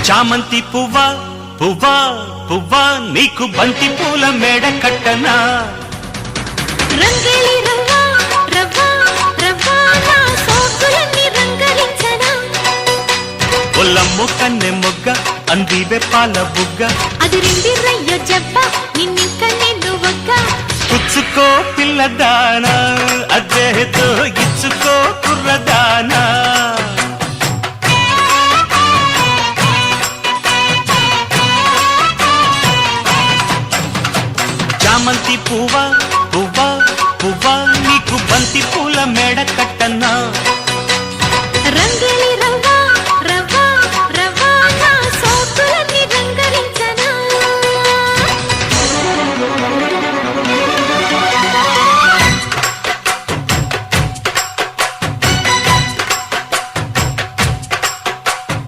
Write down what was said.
చామంతి పువ్వా పువ్వా పువ్వా నీకు బంతి పూల మేడ కట్టనా రంగేలి రవ్వా రవ్వా రవ్వా నా సోకులన్నీ రంగరించనా ఒల్లమ్ము కన్నె మొగ్గ అందివే పాల బుగ్గ అది రిండి రయ్యో జబ్బ నిన్నింక నిన్ను ఒక్క పుచ్చుకో పిల్లదానా అదేదో ఇచ్చుకో కుర్రదానా చామంతి పువ్వా